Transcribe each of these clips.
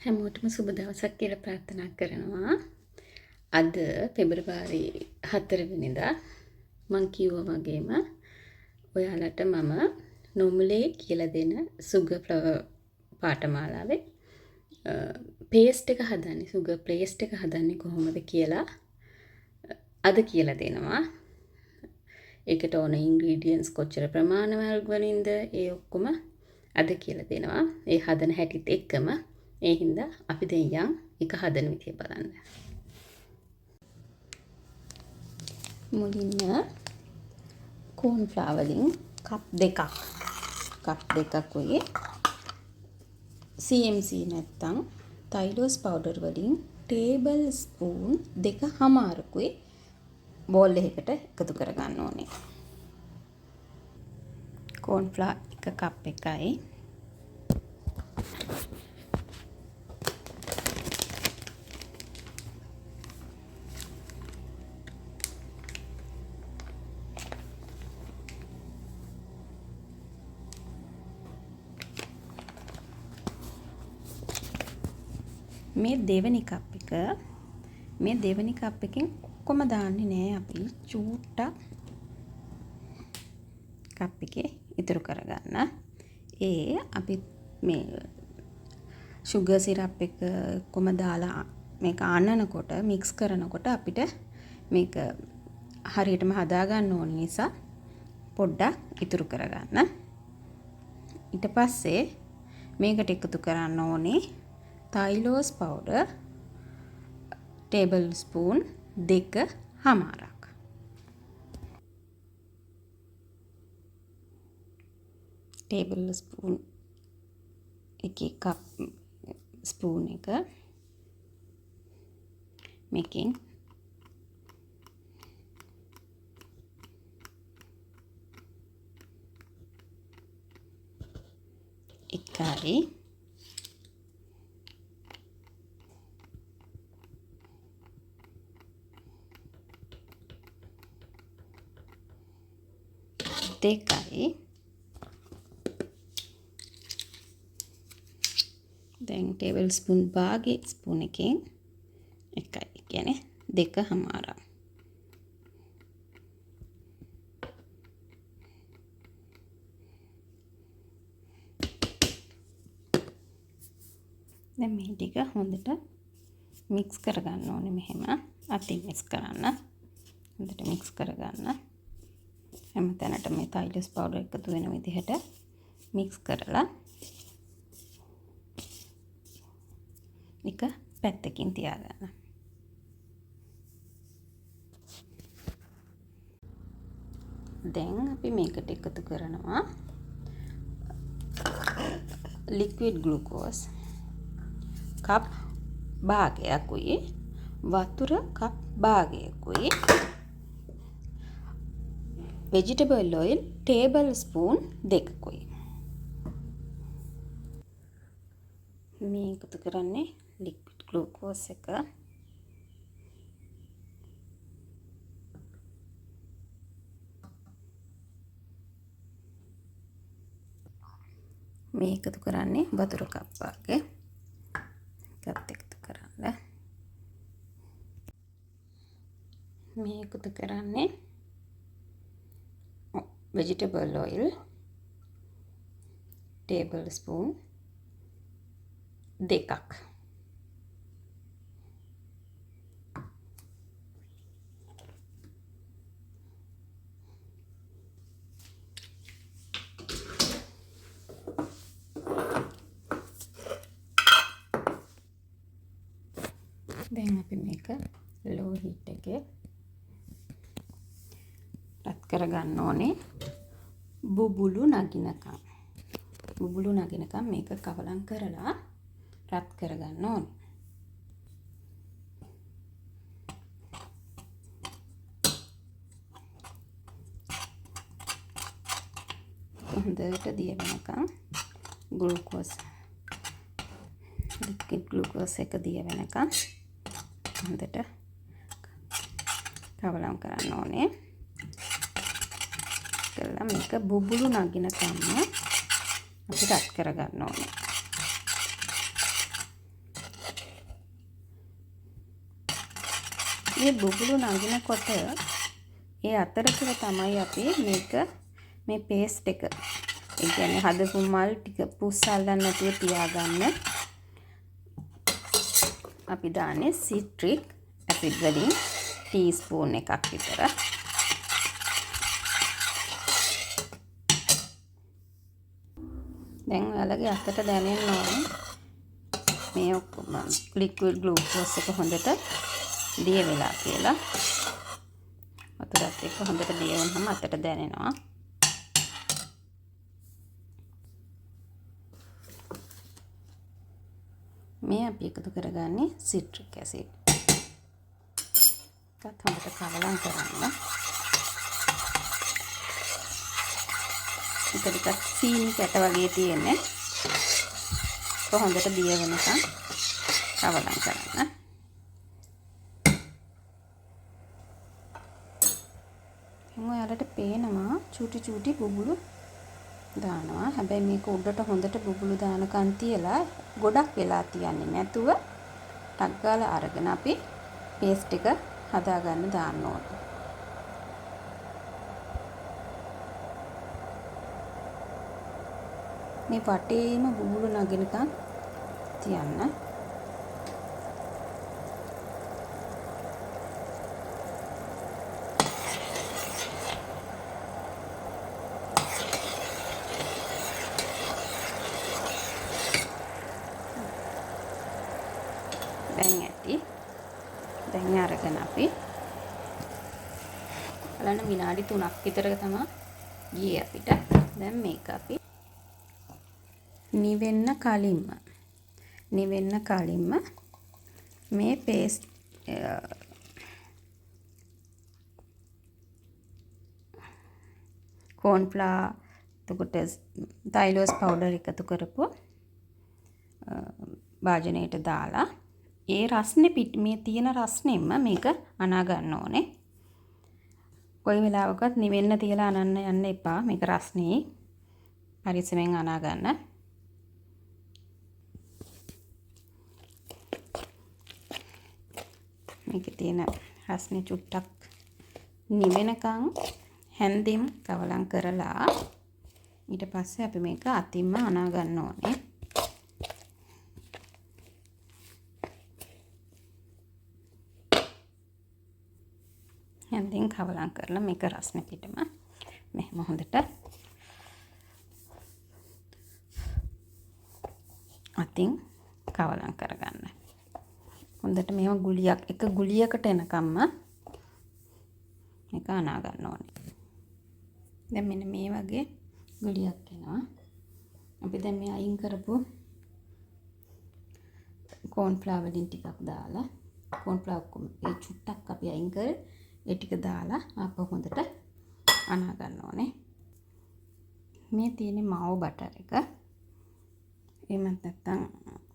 හැමෝටම සුබ දවසක් කියලා ප්‍රාර්ථනා කරනවා. අද පෙබරවාරි 4 වෙනිදා මං කිව්වා වගේම ඔයාලට මම නොමුලේ කියලා දෙන සුගර් ෆ්ලවර් පාඨමාලාවේ පේස්ට් එක හදන්නේ සුගර් පේස්ට් එක හදන්නේ කොහොමද කියලා අද කියලා දෙනවා. ඒකට ඕන ඉන්ග්‍රීඩියන්ට්ස් කොච්චර ප්‍රමාණවල් වලින්ද ඒ ඔක්කොම අද කියලා දෙනවා. ඒ හදන හැටිත් එක්කම ඒ හින්දා අපි දෙයියන් එක හදන විදිය බලන්න. මුලින්ම කෝන් ෆ්ලවර් වලින් කප් දෙකක් ඔය CMC නැත්තම් තයිලෝස් පවුඩර් වලින් ටේබල් ස්පූන් 2.5කුයි බෝල් එකකට එකතු කරගන්න ඕනේ. කෝන් ෆ්ලවර් එක කප් එකයි මේ දෙවෙනි කප් එකෙන් ඔක්කොම දාන්නේ නෑ අපි චූට්ටක් කප් එකේ ඉතුරු කරගන්න. ඒ අපි මේ sugar syrup එක කොම දාලා මේක අනනකොට මික්ස් කරනකොට අපිට මේක හරියටම හදා ගන්න ඕන නිසා පොඩ්ඩක් ඉතුරු කරගන්න. ඊට පස්සේ මේකට එකතු කරන්න ඕනේ තයිලෝස් පවුඩර් ටේබල් ස්පූන් 2.5ක්. ටේබල් ස්පූන් එකේ කප් ස්පූන් එක මේකෙන් එකයි දෙකයි දැන් ටේබල් ස්පූන් භාගේ ස්පූන් එකෙන් එකයි කියන්නේ 2.5. දැන් මේ ටික හොඳට මික්ස් කරගන්න ඕනේ. මෙහෙම අතින් මික්ස් කරන්න. හොඳට මික්ස් කරගන්න. හැම තැනටම මේ තයිලස් පවුඩර් එකතු වෙන විදිහට මික්ස් කරලා එක පැත්තකින් තියාගන්න. දැන් අපි මේකට එකතු කරනවා ලික්විඩ් ග්ලූකෝස් කප් භාගයකුයි වතුර කප් භාගයකුයි vegetable oil table spoon 2කුයි. මේ එකතු කරන්නේ liquid glucose එක. මේ එකතු කරන්නේ වතුර කප් වගේ. එකත් එකතු කරන්න. මේ එකතු කරන්නේ vegetable oil table spoon 2ක්. දැන් අපි මේක low heat එකේ රත් කරගන්න ඕනේ. බුබුලු නගිනකම් මේක කවලම් කරලා රත් කරගන්න ඕනේ. හොඳට දිය වෙනකම් ලික්විඩ් ග්ලූකෝස් එක දිය වෙනකම් හොඳට කවලම් කරන්න ඕනේ. කරලා මේක බුබුලු නගිනකම් අපි රත් කරගන්න ඕනේ. මේ බුබුලු නගිනකොට ඒ අතරතුර තමයි අපි මේ පේස්ට් එක, ඒ කියන්නේ හදපු මල් ටික පුස්සල්ලන්න නැතුව තියාගන්න අපි දාන්නේ සිට්‍රික් ඇසිඩ් වලින් ටීස්පූන් එකක් විතර. දැන් ඔයාලගේ අතට දැනෙන්න ඕනේ මේ ඔක්කොම ලික්විඩ් ග්ලූකෝස් එක හොඳට දිය වෙලා කියලා. වතුරත් එක්ක හොඳට දිය වුණාම අතට දැනෙනවා. මේ අපි එකතු කරගන්නේ සිට්‍රික් ඇසිඩ්. එකත් හොඳට කලවම් කරන්න. ඒක ටිකක් සීනි කැට වගේ තියෙන්නේ. ඒක හොඳට දිය වෙනකන් කලවම් කරන්න. ඔයාලට පේනවා චූටි බුබුලු දානවා. හැබැයි මේක උඩට හොඳට බුබුලු දානකන් තියලා ගොඩක් වෙලා තියන්නේ නැතුව ටක් ගාලා අරගෙන අපි පේස්ට් එක හදාගන්න දාන්න ඕනේ. මේ වටේම බුබුලු නගිනකන් තියන්න. දැන් අරගෙන අපි බලන්න විනාඩි 3ක් විතර තමයි ගියේ අපිට. දැන් මේක අපි නිවෙන්න කලින්ම මේ පේස්ට් කෝන්ෆ්ලවර් එතකොට තයිලෝස් පවුඩර් එකතු කරපුවා භාජනයට දාලා ඒ රස්නේ මේ තියෙන රස්නෙම්ම මේක අනා ගන්න ඕනේ. කොයි වෙලාවකත් නිවෙන්න තියලා අනන්න යන්න එපා. මේක රස්නේ පරිස්සමෙන් අනා ගන්න. මේකේ තියෙන රස්නේ චුට්ටක් නිවෙනකන් හැන්දෙන් කවලම් කරලා ඊට පස්සේ අපි මේක අතින්ම අනා ගන්න ඕනේ. හැන්දෙන් කවලම් කරලා මේක රස්නේ පිටම මෙහෙම හොඳට අතින් කවලම් කරගන්න. හොඳට මේව එක ගුලියකට එනකම්ම මේක අනා ගන්න ඕනේ. දැන් මෙන්න මේ වගේ ගුලියක් එනවා. අපි දැන් මේ අයින් කරපු කෝන්ෆ්ලවර් වලින් ටිකක් දාලා කෝන්ෆ්ලවර් ඔක්කොම ඒ චුට්ටක් අපි අයින් කරේ ඒ ටික දාලා ආපහු හොඳට අනා ගන්න ඕනේ. මේ තියෙන්නේ මාව බටර් එක. එහෙමත් නැත්නම්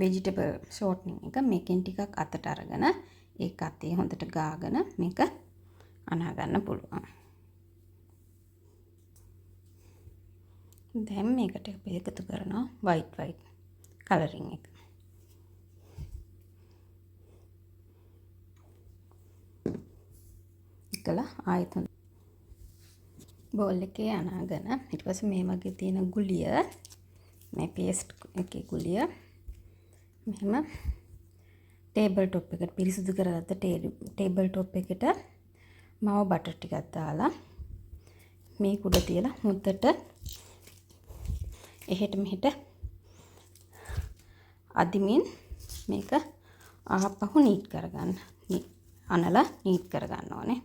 ভেජිටබල් ෂෝට්නින් එක. මේකෙන් ටිකක් අතට අරගෙන ඒක අතේ හොඳට ගාගෙන මේක අනා ගන්න පුළුවන්. දැන් මේකට අපි එකතු කරනවා white කලරින් එක. එකලා ආයෙත් බෝල් එකේ අනාගෙන ඊට පස්සේ මේ වගේ තියෙන ගුලිය මේ පේස්ට් එකේ ගුලිය මෙහෙම ටේබල් টොප් එකට පිරිසිදු කරගත්ත ටේබල් টොප් එකට මාව බටර් ටිකක් දාලා මේ කුඩ තියලා මුද්දට එහෙට මෙහෙට අදිමින් මේක ආපහු නීට් කරගන්න. අනලා නීට් කරගන්න ඕනේ.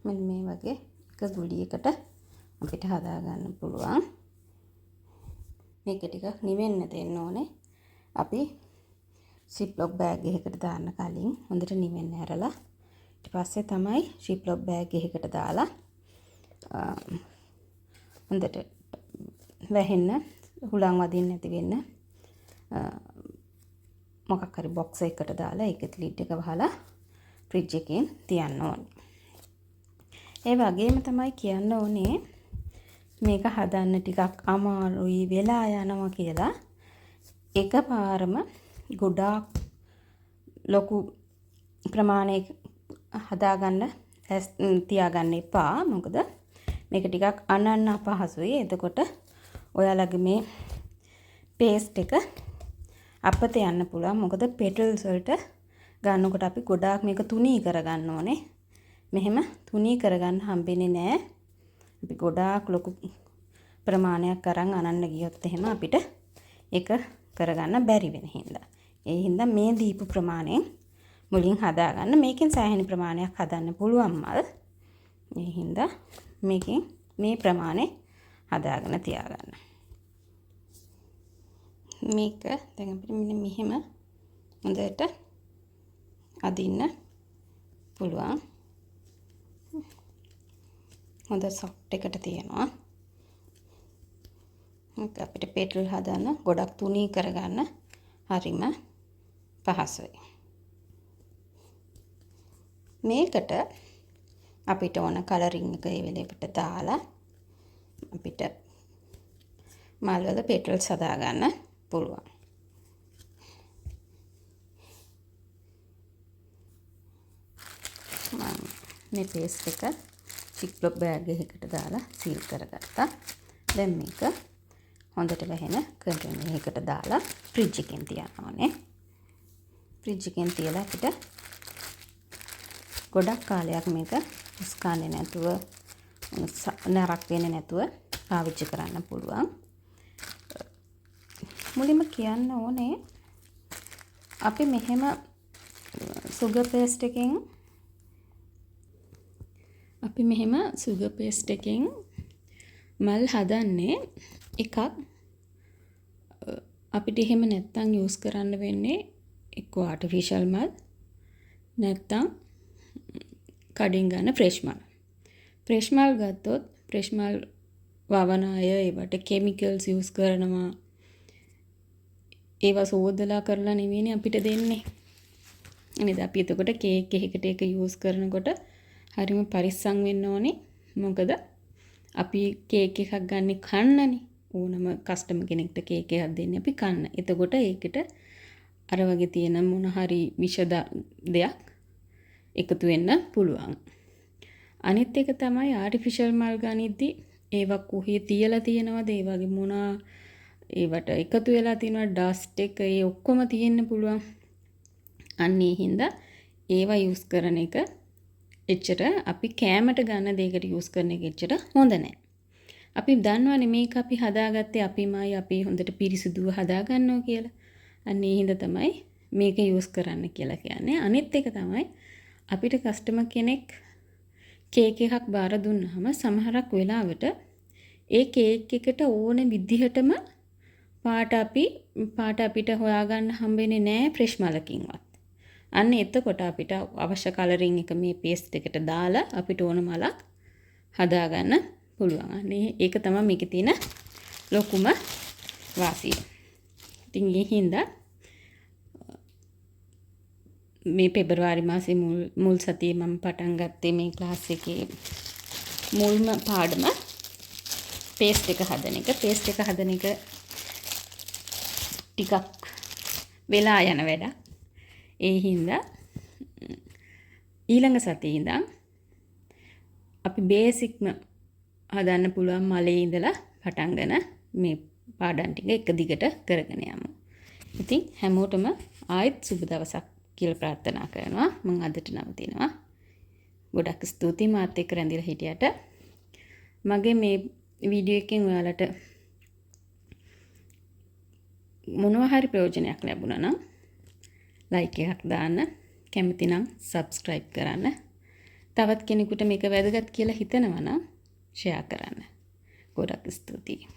මෙන්න මේ වගේ එක ගුලියකට අපිට හදා ගන්න පුළුවන්. මේක ටිකක් නිවෙන්න දෙන්න ඕනේ. අපි සිප්ලොක් බෑග් එකකට දාන්න කලින් හොඳට නිවෙන්න ඇරලා ඊට පස්සේ තමයි සිප්ලොක් බෑග් එකකට දාලා හොඳට වැහෙන්න හුලං වදින්න නැති වෙන්න මොකක් හරි බොක්ස් එකකට දාලා ඒකෙත් ලිඩ් එක වහලා ෆ්‍රිජ් එකෙන් තියන්න ඕනේ. ඒ වගේම තමයි කියන්න ඕනේ මේක හදන්න ටිකක් අමාරුයි වෙලා යනවා කියලා එකපාරම ගොඩාක් ලොකු ප්‍රමාණයක හදාගන්න තියාගන්න එපා. මොකද මේක ටිකක් අනන්න අපහසුයි. එතකොට ඔයාලගේ මේ පේස්ට් එක අපත යන්න පුළුවන්. මොකද පෙටල්ස් වලට ගන්නකොට අපි ගොඩාක් මේක තුනී කරගන්න ඕනේ. මෙහෙම තුනී කරගන්න හම්බෙන්නේ නැහැ. අපි ගොඩාක් ලොකු ප්‍රමාණයක් අරන් අනන්න ගියොත් එහෙම අපිට ඒක කරගන්න බැරි වෙන හින්දා. ඒ හින්දා මේ දීපු ප්‍රමාණයෙන් මුලින් හදාගන්න. මේකෙන් සෑහෙන ප්‍රමාණයක් හදන්න පුළුවන් මල්. ඒ හින්දා මේකෙන් මේ ප්‍රමාණය හදාගෙන තියාගන්න. මේක දැන් අපිට මෙන්න මෙහෙම හොඳට අදින්න පුළුවන්. හොඳ සොෆ්ට් එකට තියෙනවා. මේක අපිට පෙටල් හදන්න ගොඩක් තුනී කරගන්න හරිම පහසුයි. මේකට අපිට ඕන කලරින් එක ඒ වෙලෙකට දාලා අපිට මල් වල පෙටල්ස් හදාගන්න පුළුවන්. මම මේ පේස්ට් එක සිප්ලොක් බෑග් එකකට දාලා සීල් කරගත්තා. දැන් මේක හොඳට වැහෙන කන්ටේනර් එකකට දාලා ෆ්‍රිජ් එකෙන් තියන්න ඕනේ. ෆ්‍රිජ් එකෙන් තියලා අපිට ගොඩක් කාලයක් මේක උස්කන්නේ නැතුව නරක් වෙන්නේ නැතුව පාවිච්චි කරන්න පුළුවන්. මුලින්ම කියන්න ඕනේ අපි මෙහෙම සුගර් පේස්ට් එකෙන් මල් හදන්නේ එකක් අපිට එහෙම නැත්තම් යූස් කරන්න වෙන්නේ එක්ක ආටිෆිෂල් මල් නැත්තම් කඩින් ගන්න ෆ්‍රෙෂ් මල්. ෆ්‍රෙෂ් මල් ගත්තොත් ෆ්‍රෙෂ් මල් වවන අය ඒවට කෙමිකල්ස් යූස් කරනවා. ඒවා සෝදලා කරලා නෙවෙයිනේ අපිට දෙන්නේ. නේද? අපි එතකොට කේක් එකකට ඒක යූස් කරනකොට හරිම පරිස්සම් වෙන්න ඕනේ. මොකද අපි කේක් එකක් ගන්න කන්නනේ. ඕනම කස්ටමර් කෙනෙක්ට කේක් එකක් දෙන්නේ අපි කන්න. එතකොට ඒකට අර වගේ තියෙන මොන හරි විෂ දෙයක් එකතු වෙන්න පුළුවන්. අනිත් එක තමයි ආටිෆිෂල් මල් ගනිද්දි ඒවා කොහේ තියලා තියෙනවද ඒ වගේ මොන ඒවට එකතු වෙලා තියෙනවා ඩස්ට් එක ඒ ඔක්කොම තියෙන්න පුළුවන්. අන්න ඒ හින්දා ඒවා යූස් කරන එක එච්චර අපි කෑමට ගන්න දෙයකට යූස් කරන එක එච්චර හොඳ නැහැ. අපි දන්නවනේ මේක අපි හදාගත්තේ අපිමයි අපි හොඳට පිරිසිදුව හදාගන්නවා කියලා. අන්න ඒ හින්දා තමයි මේක යූස් කරන්න කියලා කියන්නේ. අනිත් එක තමයි අපිට කස්ටමර් කෙනෙක් කේක් එකක් බාර දුන්නාම සමහරක් වෙලාවට ඒ කේක් එකට ඕන විදිහටම පාට අපිට හොයාගන්න හම්බෙන්නේ නැහැ ෆ්‍රෙෂ් මලකින්වත්. අන්න එතකොට අපිට අවශ්‍ය කලරින් එක මේ පේස්ට් එකට දාලා අපිට ඕන මලක් හදාගන්න පුළුවන්. අනේ ඒක තමයි මේකේ තියෙන ලොකුම වාසිය. ඉතින් ඒ හින්දා මේ පෙබරවාරි මාසේ මුල් සතියේ මම පටන් ගත්තේ මේ ක්ලාස් එකේ මුල්ම පාඩම පේස්ට් එක හදන එක. පේස්ට් එක හදන එක ටිකක් වෙලා යන වැඩක්. ඒ හින්දා ඊළඟ සතියේ ඉඳන් අපි බේසික්ම හදන්න පුළුවන් මලේ ඉඳලා පටන් ගන්න මේ පාඩම් ටික එක දිගට කරගෙන යමු. ඉතින් හැමෝටම ආයෙත් සුබ දවසක් කියලා ප්‍රාර්ථනා කරනවා. මම අදට නවතිනවා. ගොඩක් ස්තුතියි මාත් එක්ක රැඳිලා හිටියට. මගේ මේ වීඩියෝ එකෙන් ඔයාලට මොනවා හරි ප්‍රයෝජනයක් ලැබුණා නම් ලයික් එකක් දාන්න, කැමති නම් සබ්ස්ක්‍රයිබ් කරන්න. තවත් කෙනෙකුට මේක වැදගත් කියලා හිතනවා නම් ෂෙයා කරන්න. ගොඩක් ස්තුතියි.